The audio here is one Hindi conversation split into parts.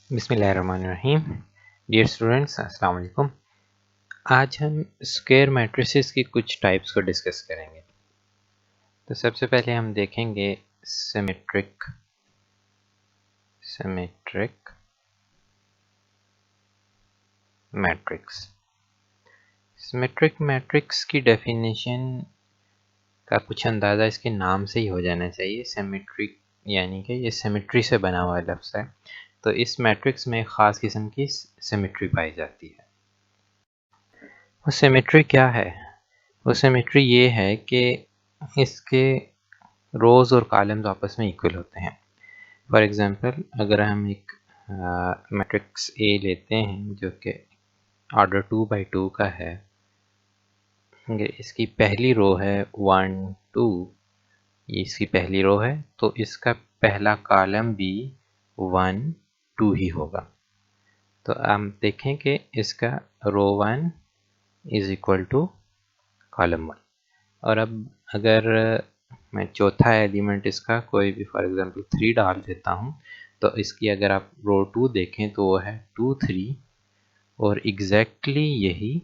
बिस्मिल्लाहिर्रहमानिर्रहीम। डियर स्टूडेंट्स, अस्सलाम वालेकुम। आज हम स्क्वायर मैट्रिसेस की कुछ टाइप्स को डिस्कस करेंगे। तो सबसे पहले हम देखेंगे सिमेट्रिक मैट्रिक्स। सिमेट्रिक मैट्रिक्स की डेफिनेशन का कुछ अंदाज़ा इसके नाम से ही हो जाना चाहिए। सिमेट्रिक यानी कि ये सिमेट्री से बना हुआ लफ्ज़ है। तो इस मैट्रिक्स में ख़ास किस्म की सिमेट्री पाई जाती है। वो सिमेट्री क्या है? वो सिमेट्री ये है कि इसके रोज़ और कॉलम्स आपस में इक्वल होते हैं। फॉर एग्ज़ाम्पल, अगर हम एक मैट्रिक्स ए लेते हैं जो कि ऑर्डर 2 by 2 का है, इसकी पहली रो है 1 2, ये इसकी पहली रो है, तो इसका पहला कॉलम भी 1 2 ही होगा। तो हम देखें कि इसका रो 1 इज़ इक्वल टू कॉलम 1। और अब अगर मैं चौथा एलिमेंट इसका कोई भी फॉर एग्जांपल 3 डाल देता हूँ, तो इसकी अगर आप रो 2 देखें तो वो है 2 3, और एग्जैक्टली यही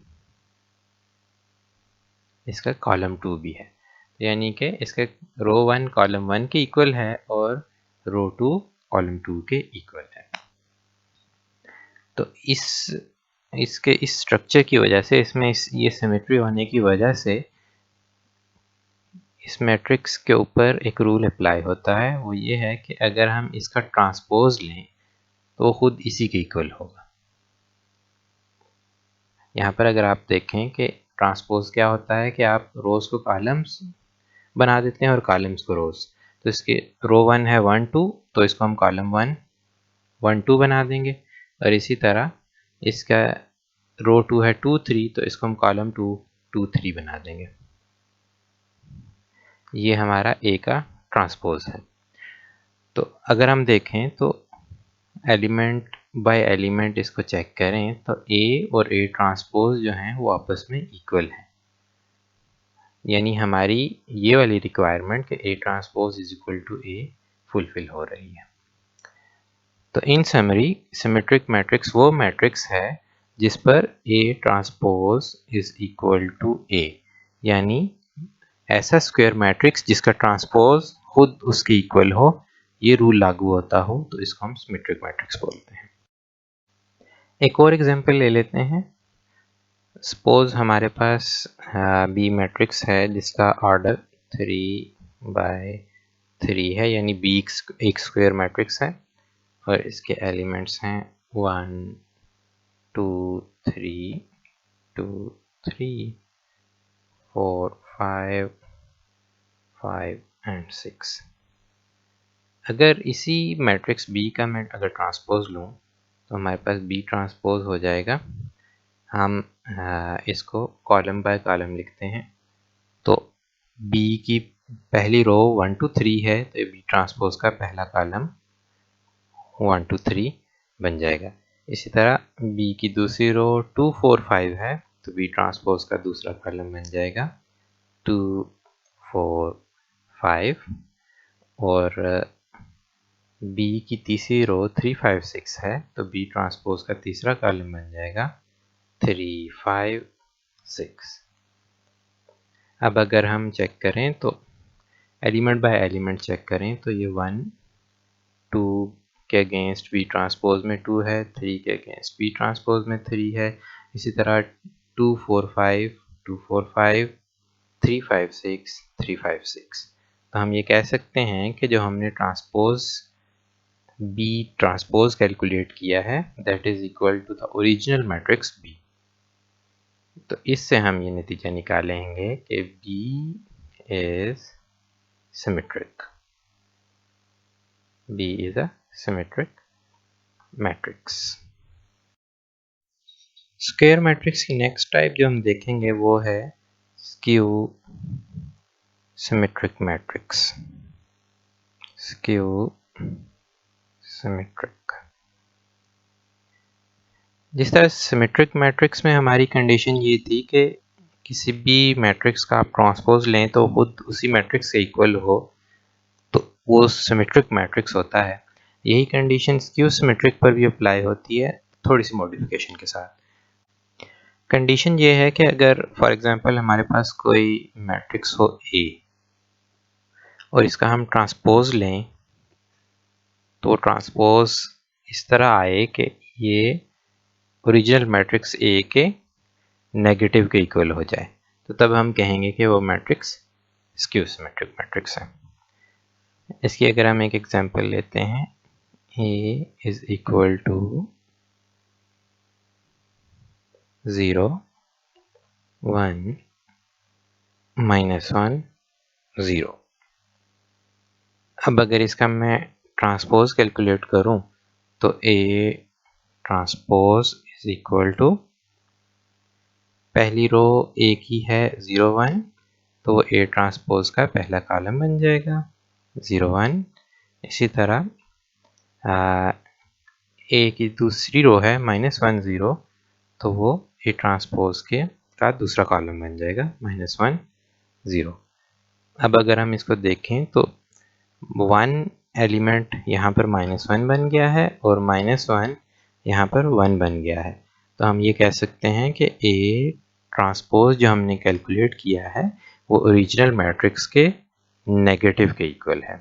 इसका कॉलम 2 भी है। यानी कि इसका रो 1 कॉलम 1 के इक्वल है और रो 2 कॉलम 2 के इक्वल है। तो इसके इस स्ट्रक्चर की वजह से, इसमें ये सिमेट्री होने की वजह से इस मैट्रिक्स के ऊपर एक रूल अप्लाई होता है। वो ये है कि अगर हम इसका ट्रांसपोज लें तो वो खुद इसी के इक्वल होगा। यहाँ पर अगर आप देखें कि ट्रांसपोज क्या होता है कि आप रोज़ को कॉलम्स बना देते हैं और कॉलम्स को रोज़। तो इसके रो 1 है 1 2, तो इसको हम कॉलम 1 1 2 बना देंगे। और इसी तरह इसका रो 2 है 2 3, तो इसको हम कॉलम 2 2 3 बना देंगे। ये हमारा ए का ट्रांसपोज है। तो अगर हम देखें तो एलिमेंट बाय एलिमेंट इसको चेक करें तो ए और ए ट्रांसपोज जो हैं वो आपस में इक्वल हैं। यानी हमारी ये वाली रिक्वायरमेंट कि A transpose is equal to A fulfill हो रही है। तो इन समरी, सिमेट्रिक मैट्रिक्स वो मैट्रिक्स है जिस पर A transpose is equal to A, यानी ऐसा स्क्वायर मैट्रिक्स जिसका ट्रांसपोज खुद उसके इक्वल हो, ये रूल लागू होता हो, तो इसको हम सिमेट्रिक मैट्रिक्स बोलते हैं। एक और एग्जांपल ले लेते हैं। सपोज हमारे पास बी मैट्रिक्स है जिसका ऑर्डर 3 by 3 है, यानी बी एक स्क्वायर मैट्रिक्स है और इसके एलिमेंट्स हैं 1 2 3 2 3 4 5 5 and 6। अगर इसी मैट्रिक्स बी का मैं अगर ट्रांसपोज लूँ तो हमारे पास बी ट्रांसपोज हो जाएगा। हम इसको कॉलम बाय कॉलम लिखते हैं। तो बी की पहली रो 1 2 3 है, तो बी ट्रांसपोज का पहला कॉलम 1 2 3 बन जाएगा। इसी तरह बी की दूसरी रो 2 4 5 है, तो बी ट्रांसपोज का दूसरा कॉलम बन जाएगा 2 4 5। और बी की तीसरी रो 3 5 6 है, तो बी ट्रांसपोज का तीसरा कॉलम बन जाएगा 3 5 6। अब अगर हम चेक करें तो एलिमेंट बाय एलिमेंट चेक करें तो ये 1 2 के अगेंस्ट बी ट्रांसपोज में 2 है, 3 के अगेंस्ट बी ट्रांसपोज में 3 है। इसी तरह 2 4 5 2 4 5 3 5 6 3 5 6। तो हम ये कह सकते हैं कि जो हमने ट्रांसपोज बी ट्रांसपोज कैलकुलेट किया है, that is equal to the original matrix B. तो इससे हम ये नतीजा निकालेंगे कि B is symmetric. B is a symmetric matrix. Square matrix की नेक्स्ट टाइप जो हम देखेंगे वो है skew symmetric matrix. Skew symmetric. जिस तरह सिमेट्रिक मैट्रिक्स में हमारी कंडीशन ये थी कि किसी भी मैट्रिक्स का आप ट्रांसपोज लें तो खुद उसी मैट्रिक्स से इक्वल हो, तो वो सिमेट्रिक मैट्रिक्स होता है। यही कंडीशन स्क्यू सिमेट्रिक पर भी अप्लाई होती है, थोड़ी सी मॉडिफिकेशन के साथ। कंडीशन ये है कि अगर फॉर एग्जांपल हमारे पास कोई मैट्रिक्स हो ए और इसका हम ट्रांसपोज लें, तो ट्रांसपोज इस तरह आए कि ये ओरिजिनल मैट्रिक्स ए के नेगेटिव के इक्वल हो जाए, तो तब हम कहेंगे कि वो मैट्रिक्स स्क्यू सिमेट्रिक मैट्रिक्स है। इसकी अगर हम एक एग्जांपल लेते हैं, ए इज इक्वल टू 0 1 -1 0। अब अगर इसका मैं ट्रांसपोज कैलकुलेट करूं तो A transpose is equal to, पहली रो ए की है 0 1, तो वो ए ट्रांसपोज का पहला कॉलम बन जाएगा 0 1। इसी तरह ए की दूसरी रो है -1 0, तो वो ए ट्रांसपोज के का दूसरा कॉलम बन जाएगा -1 0। अब अगर हम इसको देखें तो 1 एलिमेंट यहाँ पर -1 बन गया है और -1 यहाँ पर 1 बन गया है, तो हम ये कह सकते हैं कि ए ट्रांसपोज जो हमने कैलकुलेट किया है वो ओरिजिनल मैट्रिक्स के नेगेटिव के इक्वल है।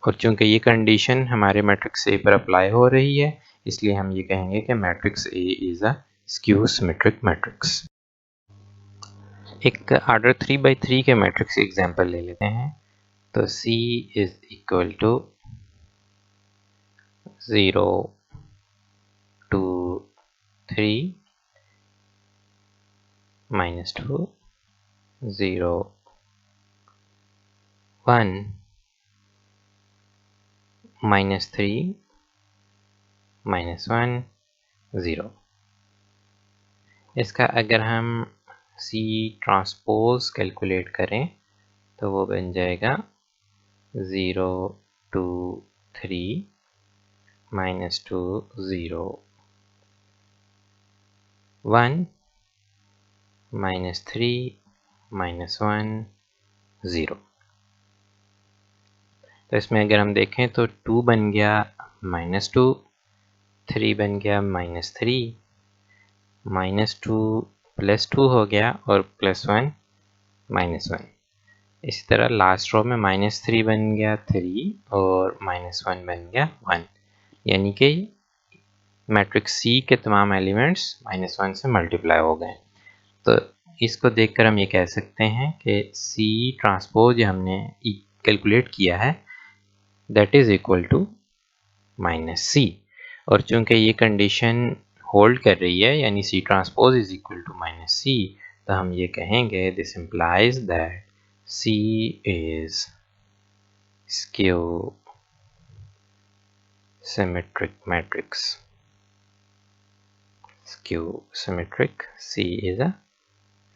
और चूंकि ये कंडीशन हमारे मैट्रिक्स ए पर अप्लाई हो रही है, इसलिए हम ये कहेंगे कि matrix A is a skew symmetric matrix. एक ऑर्डर 3×3 के मैट्रिक्स एग्जांपल ले लेते हैं। तो C इज इक्वल टू 0 2 3 -2 0 1 -3 -1 0। इसका अगर हम C ट्रांसपोज कैलकुलेट करें तो वो बन जाएगा 0 2 3 -2 0 1 -3 -1 0। तो इसमें अगर हम देखें तो 2 बन गया -2, 3 बन गया -3, -2 +2 हो गया और +1 -1। इसी तरह लास्ट रो में -3 बन गया 3 और -1 बन गया 1, यानी कि मैट्रिक्स C के तमाम एलिमेंट्स -1 से मल्टीप्लाई हो गए। तो इसको देखकर हम ये कह सकते हैं कि C ट्रांसपोज हमने कैलकुलेट किया है that is equal to -C। और चूंकि ये कंडीशन होल्ड कर रही है, यानी C transpose is equal to -C, तो हम ये कहेंगे this implies that C is skew symmetric matrix. Skew symmetric, C is a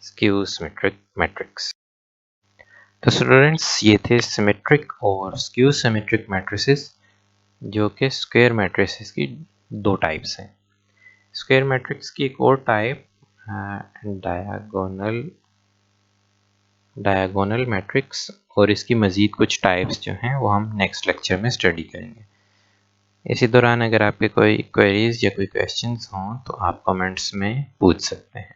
skew symmetric matrix. तो स्टूडेंट्स ये थे सिमेट्रिक और स्क्यू सिमेट्रिक मैट्रिसेस, जो कि स्क्वायर मैट्रिसेस की दो टाइप्स हैं। स्क्वायर मैट्रिक्स की एक और टाइप डायगोनल मैट्रिक्स, और इसकी मज़ीद कुछ टाइप्स जो हैं वो हम नेक्स्ट लेक्चर में स्टडी करेंगे। इसी दौरान अगर आपके कोई क्वेरीज या कोई क्वेश्चंस हों तो आप कमेंट्स में पूछ सकते हैं।